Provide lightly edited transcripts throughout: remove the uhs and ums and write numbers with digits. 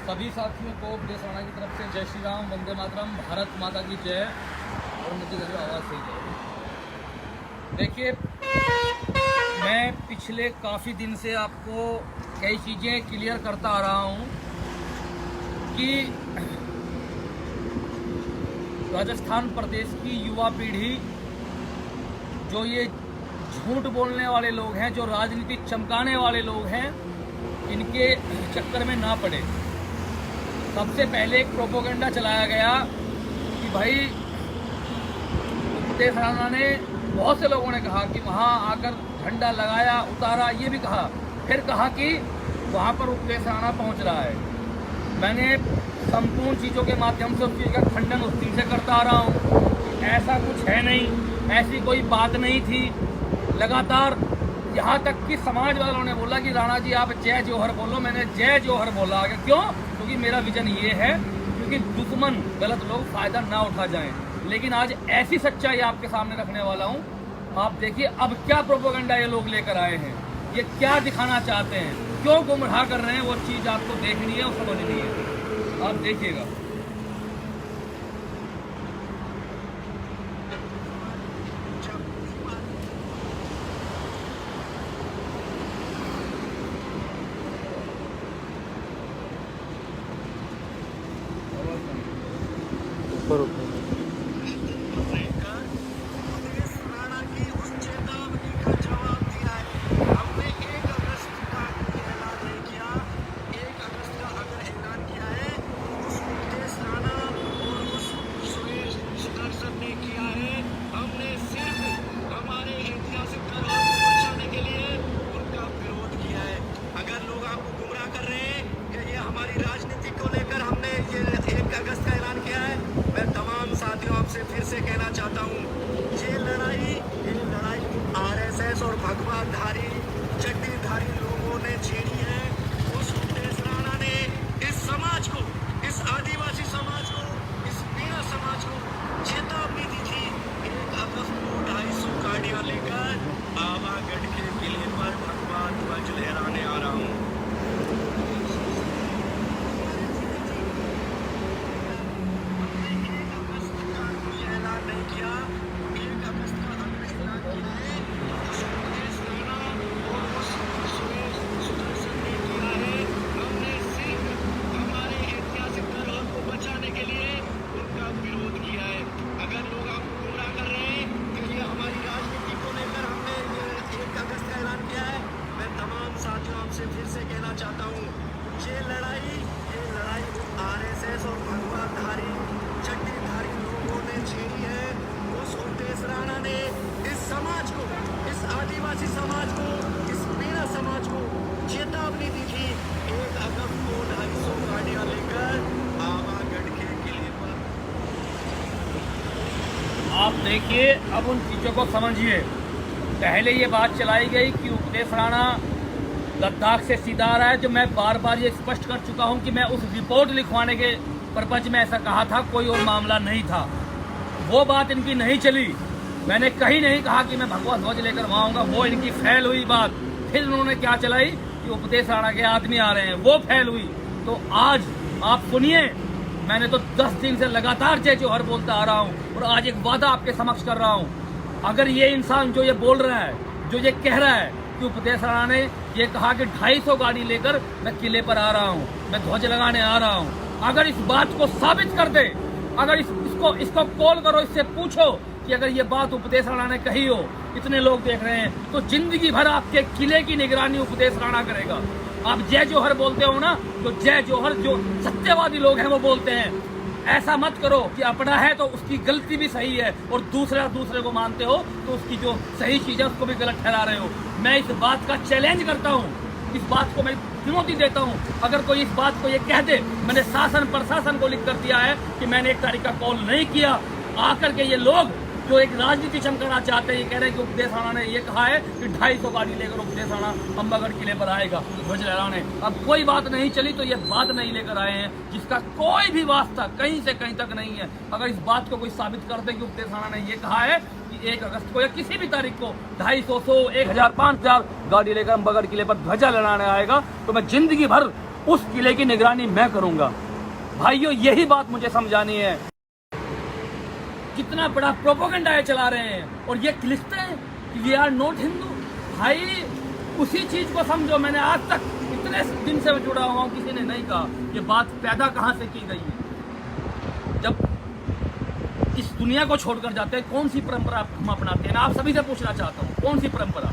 सभी साथियों को उपदेश राणा की तरफ से जय श्री राम, वंदे मातरम, भारत माता की जय। और मुझे आवाज़ सही है। देखिए, मैं पिछले काफ़ी दिन से आपको कई चीज़ें क्लियर करता आ रहा हूँ कि राजस्थान प्रदेश की युवा पीढ़ी, जो ये झूठ बोलने वाले लोग हैं, जो राजनीति चमकाने वाले लोग हैं, इनके चक्कर में ना पड़े। सबसे पहले एक प्रोपोगेंडा चलाया गया कि भाई उपदेश राणा ने, बहुत से लोगों ने कहा कि वहाँ आकर झंडा लगाया, उतारा, ये भी कहा। फिर कहा कि वहाँ पर उपदेश राणा पहुँच रहा है। मैंने संपूर्ण चीज़ों के माध्यम से उस चीज़ का खंडन उस चीज़ से करता आ रहा हूँ। ऐसा कुछ है नहीं, ऐसी कोई बात नहीं थी। लगातार यहाँ तक कि समाज वालों ने बोला कि राणा जी आप जय जौहर बोलो। मैंने जय जौहर बोला। क्यों? क्योंकि मेरा विजन ये है, क्योंकि दुश्मन, गलत लोग फ़ायदा ना उठा जाएं। लेकिन आज ऐसी सच्चाई आपके सामने रखने वाला हूँ। आप देखिए अब क्या प्रोपेगेंडा ये लोग लेकर आए हैं, ये क्या दिखाना चाहते हैं, क्यों गुमराह कर रहे हैं, वो चीज़ आपको देखनी है और समझनी है। आप देखिएगा। ऊपर फिर से कहना चाहता हूँ, ये लड़ाई आरएसएस और भगवाधारी जगदीधारी लोगों ने छेड़ी है। उस उपदेश राणा ने इस समाज को, इस आदिवासी समाज को, इस मीणा समाज को चेतावनी दी थी। 1 अगस्त को 250 गाड़ियां लेकर बाबागढ़ के किले पर भगवा ध्वज लहराने आ रहा हूँ। फिर से कहना चाहता हूँ, ये लड़ाई आरएसएस और भगवाधारी जगदीधारी लोगों ने छेड़ी है। उस उपदेश राणा ने इस समाज को, इस आदिवासी समाज को, इस मीणा समाज को चेतावनी दी थी। 1 अगस्त को 250 गाड़ियां लेकर बाबागढ़ के किले पर। आप देखिए, अब उन चीज़ों को समझिए। पहले ये बात चलाई गई कि उपदेश राणा लद्दाख से सीधा आ रहा है। जो मैं बार बार ये स्पष्ट कर चुका हूं कि मैं उस रिपोर्ट लिखवाने के पर्पज में ऐसा कहा था, कोई और मामला नहीं था। वो बात इनकी नहीं चली। मैंने कहीं नहीं कहा कि मैं भगवा ध्वज लेकर वहाँ आऊँगा, वो इनकी फैल हुई बात। फिर उन्होंने क्या चलाई कि उपदेश राणा के आदमी आ रहे हैं, वो फैल हुई। तो आज आप सुनिए, मैंने तो 10 दिन से लगातार जय जौहर बोलता आ रहा हूँ और आज एक वादा आपके समक्ष कर रहा हूँ। अगर ये इंसान जो ये बोल रहा है, जो ये कह रहा है कि उपदेश राणा ने ये कहा कि 250 गाड़ी लेकर मैं किले पर आ रहा हूँ, मैं ध्वज लगाने आ रहा हूँ, अगर इस बात को साबित कर दे, अगर इसको कॉल करो, इससे पूछो कि अगर ये बात उपदेश राणा ने कही हो, इतने लोग देख रहे हैं, तो जिंदगी भर आपके किले की निगरानी उपदेश राणा करेगा। आप जय जौहर बोलते हो ना, तो जय जौहर जो सत्यवादी लोग हैं वो बोलते हैं। ऐसा मत करो कि अपना है तो उसकी गलती भी सही है और दूसरे को मानते हो तो उसकी जो सही चीज़ है उसको भी गलत ठहरा रहे हो। मैं इस बात का चैलेंज करता हूँ, इस बात को मैं चुनौती देता हूँ। अगर कोई इस बात को ये कह दे, मैंने शासन प्रशासन को लिख कर दिया है कि मैंने 1 तारीख का कॉल नहीं किया, आकर के ये लोग जो एक राजनीति चमकाना चाहते हैं, ये कह रहे हैं कि उपदेश राणा ने ये कहा है कि 250 गाड़ी लेकर उपदेश राणा अंबागढ़ किले पर आएगा ध्वज लहराने। अब कोई बात नहीं चली तो ये बात नहीं लेकर आए हैं, जिसका कोई भी वास्ता कहीं से कहीं तक नहीं है। अगर इस बात को कोई साबित कर दे कि उपदेश राणा ने ये कहा है कि 1 अगस्त को या किसी भी तारीख को 250, 100, 1000, 5000 गाड़ी लेकर अंबागढ़ किले पर ध्वजा लहराने आएगा, तो मैं जिंदगी भर उस किले की निगरानी मैं करूंगा। भाइयों, यही बात मुझे समझानी है। कितना बड़ा प्रोपेगेंडा ये चला रहे हैं और ये लिखते हैं कि वी आर नॉट हिंदू। भाई, उसी चीज को समझो। मैंने आज तक इतने दिन से जुड़ा हुआ हूं, किसी ने नहीं कहा ये बात पैदा कहां से की गई है। जब इस दुनिया को छोड़कर जाते हैं, कौन सी परंपरा हम अपनाते हैं? आप सभी से पूछना चाहता हूं, कौन सी परंपरा?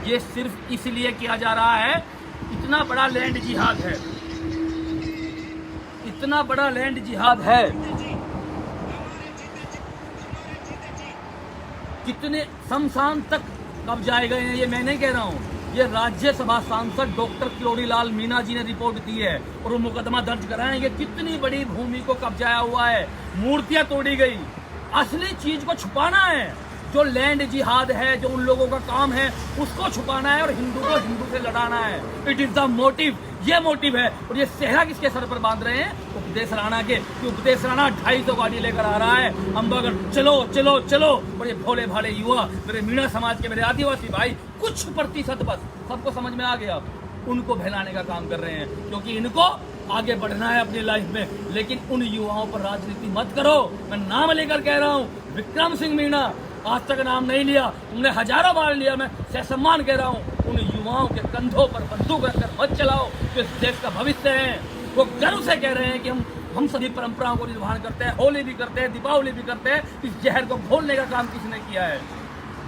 ये सिर्फ इसलिए किया जा रहा है, इतना बड़ा लैंड जिहाद है, इतना बड़ा लैंड जिहाद है। कितने शमशान तक कब जाए गए हैं ये मैं नहीं कह रहा हूँ, ये राज्यसभा सांसद डॉक्टर किरोड़ीलाल मीणा जी ने रिपोर्ट दी है और वो मुकदमा दर्ज कराएंगे। कितनी बड़ी भूमि को कब्जाया हुआ है, मूर्तियां तोड़ी गई। असली चीज को छुपाना है, जो लैंड जिहाद है, जो उन लोगों का काम है, उसको छुपाना है और हिंदू को हिंदू से लड़ाना है। इट इज द मोटिव, ये मोटिव है। और ये सेहरा किसके सर पर बांध रहे हैं? उपदेश राणा के। कि उपदेश राणा 250 गाड़ी लेकर आ रहा है, अम्बागढ़ चलो चलो चलो। और ये भोले भाले युवा, मेरे मीणा समाज के, मेरे आदिवासी भाई, कुछ प्रतिशत बस सबको समझ में आ गया, उनको बहलाने का काम कर रहे हैं, क्योंकि इनको आगे बढ़ना है अपनी लाइफ में। लेकिन उन युवाओं पर राजनीति मत करो। मैं नाम लेकर कह रहा हूँ, विक्रम सिंह मीणा, आज तक नाम नहीं लिया, तुमने हजारों बार लिया, मैं सहसम्मान कह रहा हूँ। उन युवाओं के कंधों पर बंदूक रखकर मत चलाओ, जो इस देश का भविष्य है। वो गर्व से कह रहे हैं कि हम सभी परंपराओं को निर्वहन करते हैं, होली भी करते हैं, दीपावली भी करते हैं। इस जहर को घोलने का काम किसने किया है?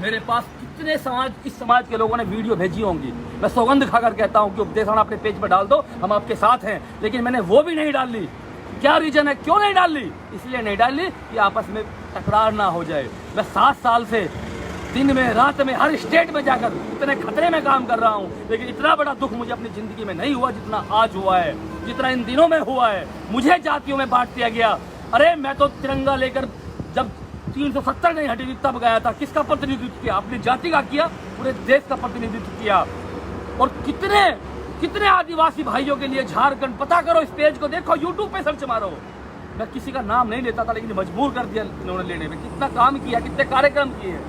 मेरे पास कितने इस समाज के लोगों ने वीडियो भेजी होंगी। मैं सौगंध खाकर कहता हूँ कि उपदेश राणा अपने पेज पर डाल दो, हम आपके साथ हैं। लेकिन मैंने वो भी नहीं डाल ली। क्या रीजन है, क्यों नहीं डाल ली? इसलिए नहीं डाल ली कि आपस में तकरार ना हो जाए। मैं 7 साल से दिन में रात में हर स्टेट में जाकर इतने खतरे में काम कर रहा हूँ, लेकिन इतना बड़ा दुख मुझे अपनी जिंदगी में नहीं हुआ जितना आज हुआ है, जितना इन दिनों में हुआ है। मुझे जातियों में बांट दिया गया। अरे मैं तो तिरंगा लेकर जब 370 नहीं हटी थी तब गया था। किसका प्रतिनिधित्व किया? अपनी जाति का किया, पूरे देश का प्रतिनिधित्व किया। और कितने आदिवासी भाइयों के लिए झारखंड, पता करो, इस पेज को देखो, यूट्यूब पे सर्च मारो। मैं किसी का नाम नहीं लेता था, लेकिन मजबूर कर दिया इन्होंने लेने में। कितना काम किया, कितने कार्यक्रम किए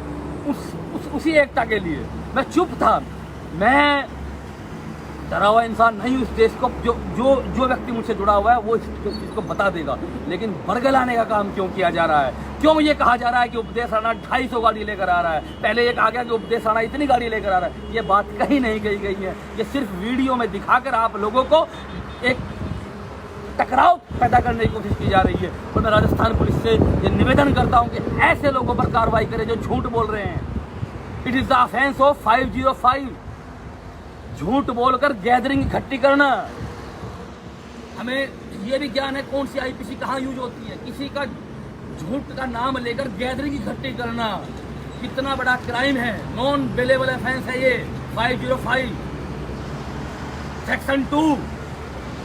उसी एकता के लिए। मैं चुप था। मैं डरा हुआ इंसान नहीं। उस देश को जो व्यक्ति मुझसे जुड़ा हुआ है वो इस चीज को बता देगा। लेकिन बरगलाने का काम क्यों किया जा रहा है? क्यों ये कहा जा रहा है कि उपदेश राणा 250 गाड़ी लेकर आ रहा है? पहले ये कहा गया कि उपदेश राणा इतनी गाड़ी लेकर आ रहा है। ये बात कहीं नहीं कही गई है। ये सिर्फ वीडियो में दिखाकर आप लोगों को एक टकराव पैदा करने की कोशिश की जा रही है। और मैं राजस्थान पुलिस से ये निवेदन करता हूँ कि ऐसे लोगों पर कार्रवाई करें जो झूठ बोल रहे हैं। It is the offence of 505। झूठ बोलकर गैदरिंग इकट्ठी करना। हमें यह भी ज्ञान है कौन सी आईपीसी कहाँ यूज होती है। किसी का झूठ का नाम लेकर गैदरिंग इकट्ठी करना कितना बड़ा क्राइम है। नॉन बेलेबल ऑफेंस है ये 505 सेक्शन 2।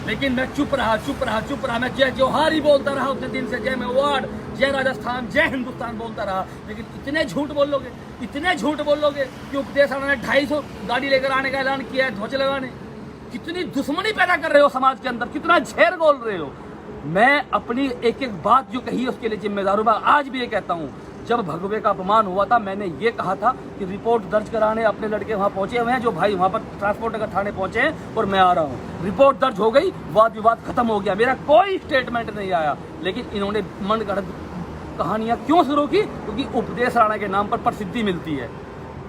लेकिन मैं चुप रहा। मैं जय जोहार ही बोलता रहा उतने दिन से, जय मेवाड़, जय राजस्थान, जय हिंदुस्तान बोलता रहा। लेकिन इतने झूठ बोल लोगे कि उपदेश राणा ने 250 गाड़ी लेकर आने का ऐलान किया है, ध्वज लगाने। कितनी दुश्मनी पैदा कर रहे हो समाज के अंदर, कितना झेर बोल रहे हो। मैं अपनी एक एक बात जो कही है उसके लिए जिम्मेदार हूँ। मैं आज भी ये कहता हूँ, जब भगवे का अपमान हुआ था मैंने ये कहा था कि रिपोर्ट दर्ज कराने अपने लड़के वहाँ पहुंचे हुए हैं, जो भाई वहाँ पर ट्रांसपोर्ट नगर थाने पहुंचे हैं, और मैं आ रहा हूँ। रिपोर्ट दर्ज हो गई, वाद विवाद खत्म हो गया, मेरा कोई स्टेटमेंट नहीं आया। लेकिन इन्होंने मनगढ़ंत कहानियां क्यों शुरू की? क्योंकि उपदेश राणा के नाम पर प्रसिद्धि मिलती है।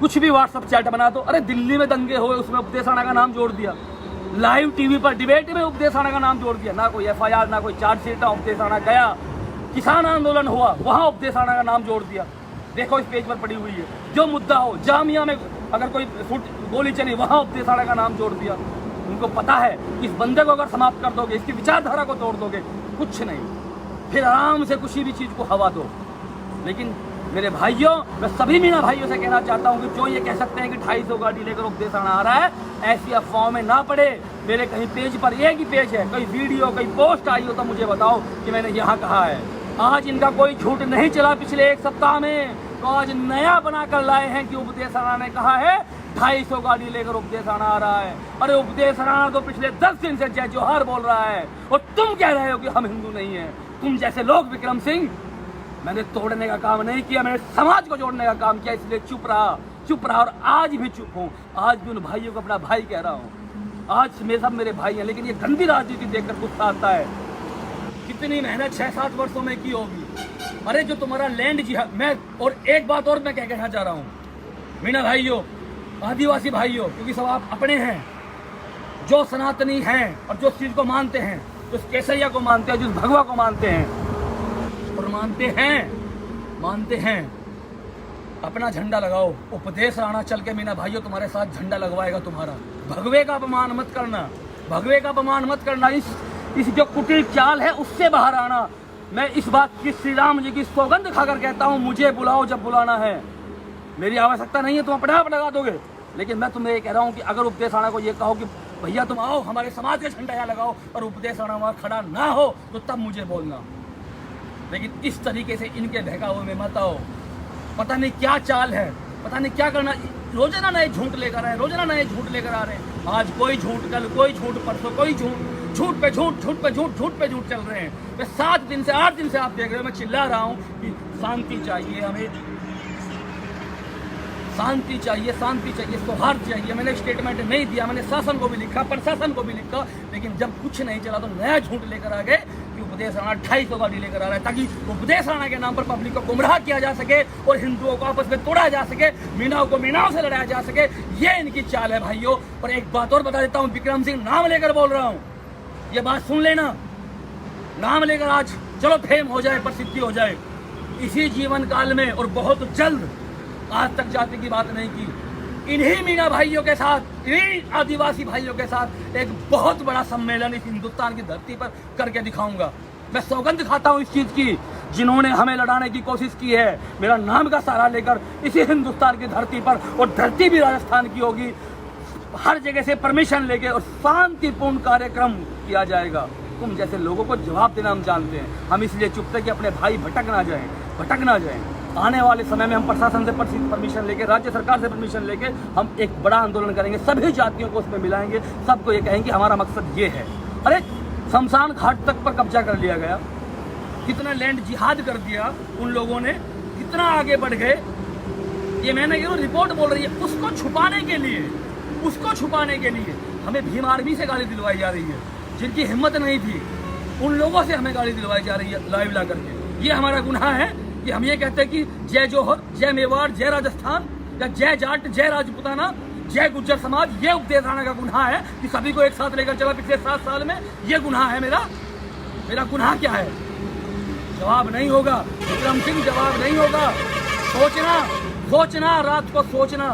कुछ भी व्हाट्सएप चैट बना दो। अरे दिल्ली में दंगे हुए, उसमें उपदेश राणा का नाम जोड़ दिया। लाइव टीवी पर डिबेट में उपदेश राणा का नाम जोड़ दिया। ना कोई FIR, ना कोई चार्जशीट, उपदेश राणा गया। किसान आंदोलन हुआ, वहां उपदेश राणा का नाम जोड़ दिया। देखो इस पेज पर पड़ी हुई है। जो मुद्दा हो, जामिया में अगर कोई गोली चली, वहां उपदेश राणा का नाम जोड़ दिया। उनको पता है कि इस बंदे को अगर समाप्त कर दोगे, इसकी विचारधारा को तोड़ दोगे, कुछ नहीं, फिर आराम से किसी भी चीज को हवा दो। लेकिन मेरे भाइयों, मैं सभी मीणा भाइयों से कहना चाहता हूं कि जो ये कह सकते हैं कि 250 गाड़ी लेकर उपदेश राणा आ रहा है, ऐसी अफवाहों में ना पड़े। मेरे कहीं पेज पर एक ही पेज है, कोई वीडियो, कोई पोस्ट आई हो तो मुझे बताओ कि मैंने यहाँ कहा है। आज इनका कोई झूठ नहीं चला पिछले 1 सप्ताह में, तो आज नया बनाकर लाए हैं कि उपदेश राणा ने कहा है 250 गाड़ी लेकर उपदेश राणा आ रहा है। अरे उपदेश राणा तो पिछले 10 दिन से जय जोहार बोल रहा है, और तुम कह रहे हो कि हम हिंदू नहीं है। तुम जैसे लोग, विक्रम सिंह, मैंने तोड़ने का काम नहीं किया, मैंने समाज को जोड़ने का काम किया, इसलिए चुप रहा। और आज भी चुप हूँ। आज भी उन भाइयों को अपना भाई कह रहा हूँ। आज मेरे सब मेरे भाई हैं, लेकिन ये गंदी राजनीति देखकर गुस्सा आता है। कितनी मेहनत 6-7 वर्षों में की होगी। अरे जो तुम्हारा लैंड जिहाद, मैं और एक बात और मैं कहना चाह रहा हूँ, मीना भाइयों, आदिवासी भाइयों, क्योंकि सब आप अपने हैं, जो सनातनी हैं और जो इस चीज को मानते हैं, जो केसरिया को मानते हैं, जिस भगवा को मानते हैं और मानते हैं, अपना झंडा लगाओ। उपदेश राणा चल के मीना भाइयों तुम्हारे साथ झंडा लगवाएगा तुम्हारा। भगवे का अपमान मत करना, भगवे का अपमान मत करना। इस जो कुटिल चाल है उससे बाहर आना। मैं इस बात की श्री राम जी की सौगंध खाकर कहता हूँ, मुझे बुलाओ जब बुलाना है। मेरी आवश्यकता नहीं है, तुम अपने आप लगा दोगे, लेकिन मैं तुम्हें ये कह रहा हूँ कि अगर उपदेश राणा को ये कहो कि भैया तुम आओ हमारे समाज का झंडा यहाँ लगाओ, और उपदेश राणा वहाँ खड़ा ना हो तो तब मुझे बोलना। लेकिन इस तरीके से इनके बहकावे में मत आओ। पता नहीं क्या चाल है, पता नहीं क्या करना। रोजाना नए झूठ लेकर आए, रोजाना नए झूठ लेकर आ रहे हैं। आज कोई झूठ, कल कोई झूठ, परसों कोई झूठ, झूठ पे झूठ, झूठ पे झूठ, झूठ पे झूठ चल रहे हैं। मैं 7 दिन से 8 दिन से आप देख रहे हो, मैं चिल्ला रहा हूँ कि शांति चाहिए हमें, शांति चाहिए, शांति चाहिए, सौहार्द चाहिए। मैंने स्टेटमेंट नहीं दिया, मैंने शासन को भी लिखा, प्रशासन को भी लिखा, लेकिन जब कुछ नहीं चला तो नया झूठ लेकर आ गए कि उपदेश राणा 250 गाड़ी लेकर आ रहा है, ताकि उपदेश राणा के नाम पर पब्लिक को गुमराह किया जा सके और हिंदुओं को आपस में तोड़ा जा सके, मीनाओं को मीनाओं से लड़ाया जा सके। ये इनकी चाल है भाइयों। और एक बात और बता देता हूँ, विक्रम सिंह नाम लेकर बोल रहा हूँ, ये बात सुन लेना। नाम लेकर आज चलो फेम हो जाए, प्रसिद्धि हो जाए इसी जीवन काल में, और बहुत जल्द। आज तक जाति की बात नहीं की। इन्हीं मीना भाइयों के साथ, इन्हीं आदिवासी भाइयों के साथ एक बहुत बड़ा सम्मेलन इस हिंदुस्तान की धरती पर करके दिखाऊंगा। मैं सौगंध खाता हूँ इस चीज की, जिन्होंने हमें लड़ाने की कोशिश की है, मेरा नाम का सहारा लेकर इसी हिंदुस्तान की धरती पर, और धरती भी राजस्थान की होगी, हर जगह से परमिशन लेके और शांतिपूर्ण कार्यक्रम किया जाएगा। तुम जैसे लोगों को जवाब देना हम जानते हैं। हम इसलिए चुप थे कि अपने भाई भटक ना जाएं। आने वाले समय में हम प्रशासन से परमिशन लेके, राज्य सरकार से परमिशन लेके हम एक बड़ा आंदोलन करेंगे, सभी जातियों को उसमें मिलाएंगे, सबको ये कहेंगे हमारा मकसद ये है। अरे शमशान घाट तक पर कब्जा कर लिया गया, कितना लैंड जिहाद कर दिया उन लोगों ने, कितना आगे बढ़ गए। ये मैंने ये रिपोर्ट बोल रही है, उसको छुपाने के लिए हमें भीम आर्मी से गाली दिलवाई जा रही है, जिनकी हिम्मत नहीं थी उन लोगों से हमें गाली दिलवाई जा रही है लाइव ला करके। ये हमारा गुनाह है कि हम ये कहते हैं कि जय जोहर, जय मेवाड़, जय राजस्थान, या जय जाट, जय राजपूताना, जय गुज्जर समाज। ये उपदेश राणा का गुनाह है कि सभी को एक साथ लेकर चला पिछले 7 साल में। ये गुनाह है मेरा गुनाह क्या है? जवाब नहीं होगा विक्रम सिंह, जवाब नहीं होगा। सोचना, रात को सोचना,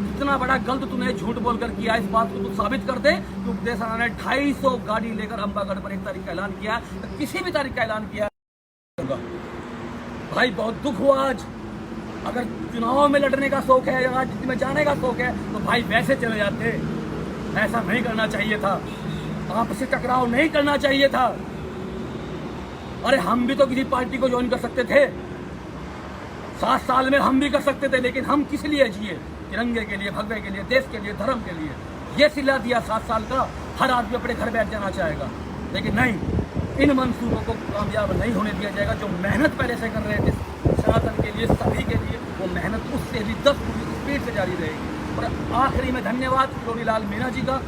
इतना बड़ा गलत तूने झूठ बोलकर किया, इस बात को तू साबित कर दे कि उपदेश राणा ने 250 गाड़ी लेकर अंबागढ़ पर 1 तारीख का ऐलान किया, तो किसी भी तारीख का ऐलान किया होगा। भाई बहुत दुख हुआ आज। अगर चुनाव में लड़ने का शौक है, राजनीति में जाने का शौक है, तो भाई वैसे चले जाते। ऐसा नहीं करना चाहिए था, आपसी टकराव नहीं करना चाहिए था। अरे हम भी तो किसी पार्टी को ज्वाइन कर सकते थे, 7 साल में हम भी कर सकते थे, लेकिन हम किस लिए जिए? तिरंगे के लिए, भगवे के लिए, देश के लिए, धर्म के लिए। ये सिला दिया 7 साल का, हर आदमी अपने घर बैठ जाना चाहेगा, लेकिन नहीं, इन मंसूबों को कामयाब नहीं होने दिया जाएगा। जो मेहनत पहले से कर रहे थे सनातन के लिए, सभी के लिए, वो मेहनत उससे भी 10 गुनी स्पीड से जारी रहेगी। और आखिरी में धन्यवाद किरोड़ीलाल मीणा जी का,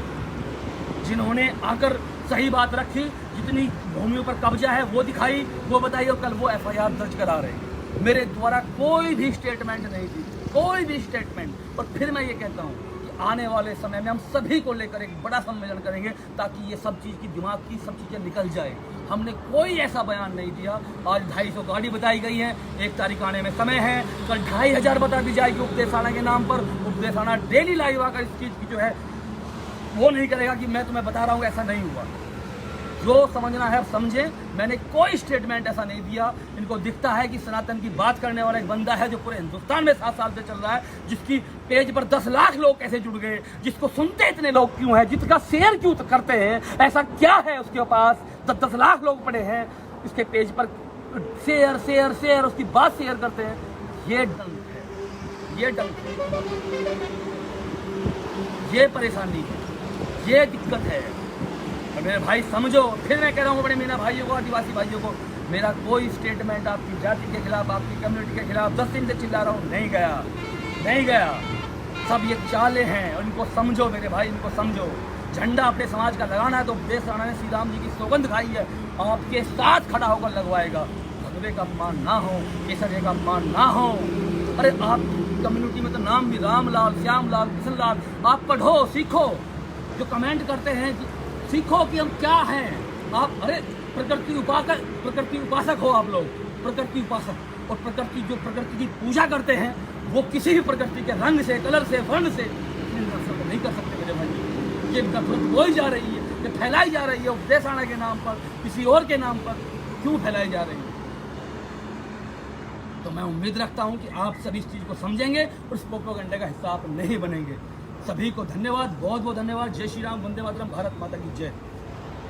जिन्होंने आकर सही बात रखी, जितनी भूमियों पर कब्जा है वो दिखाई, वो बताई, और कल वो FIR दर्ज करा रहे हैं। मेरे द्वारा कोई भी स्टेटमेंट नहीं थी, कोई भी स्टेटमेंट। और फिर मैं ये कहता हूँ कि आने वाले समय में हम सभी को लेकर एक बड़ा सम्मेलन करेंगे, ताकि ये सब चीज़ की, दिमाग की सब चीज़ें निकल जाए। हमने कोई ऐसा बयान नहीं दिया। आज 250 गाड़ी बताई गई है, 1 तारीख आने में समय है, कल 2500 बता दी जाएगी उपदेश राणा के नाम पर। उपदेश राणा डेली लाइव आकर इस चीज़ की जो है वो नहीं करेगा कि मैं तुम्हें बता रहा हूँ, ऐसा नहीं हुआ। जो समझना है समझें। मैंने कोई स्टेटमेंट ऐसा नहीं दिया। इनको दिखता है कि सनातन की बात करने वाला एक बंदा है जो पूरे हिंदुस्तान में 7 साल से चल रहा है, जिसकी पेज पर 10 लाख लोग कैसे जुड़ गए, जिसको सुनते इतने लोग क्यों हैं, जिसका शेयर क्यों करते हैं, ऐसा क्या है उसके पास 10 लाख लोग पड़े हैं इसके पेज पर, शेयर उसकी बात शेयर करते हैं। ये डंक है, ये डंक है, ये परेशानी है, ये दिक्कत है। मेरे भाई समझो, फिर मैं कह रहा हूँ बड़े मीना भाइयों को, आदिवासी भाइयों को, मेरा कोई स्टेटमेंट आपकी जाति के खिलाफ, आपकी कम्युनिटी के खिलाफ 10 दिन से चिल्ला रहा हूँ, नहीं गया। सब ये चाले हैं और इनको समझो मेरे भाई, इनको समझो। झंडा अपने समाज का लगाना है तो उपदेश राणा ने श्री राम जी की सौगंध खाई है, आपके साथ खड़ा होकर लगवाएगा। भगवे का अपमान ना हो, केसरिया का अपमान ना हो। अरे आप कम्युनिटी में तो नाम भी रामलाल, श्यामलाल, कृष्णलाल, आप पढ़ो, सीखो। जो कमेंट करते हैं कि सीखो कि हम क्या हैं, आप अरे प्रकृति उपासक हो आप लोग, प्रकृति उपासक। और प्रकृति जो प्रकृति की पूजा करते हैं वो किसी भी प्रकृति के रंग से, कलर से, वर्ण से नहीं कर सकते मेरे भाई। ये नफरत बोई जा रही है, ये फैलाई जा रही है उपदेश राणा के नाम पर, किसी और के नाम पर क्यों फैलाई जा रही है? तो मैं उम्मीद रखता हूं कि आप सभी इस चीज़ को समझेंगे और इस प्रोपेगेंडा का हिस्सा आप नहीं बनेंगे। सभी को धन्यवाद, बहुत बहुत धन्यवाद। जय श्री राम, वंदे मातरम, भारत माता की जय।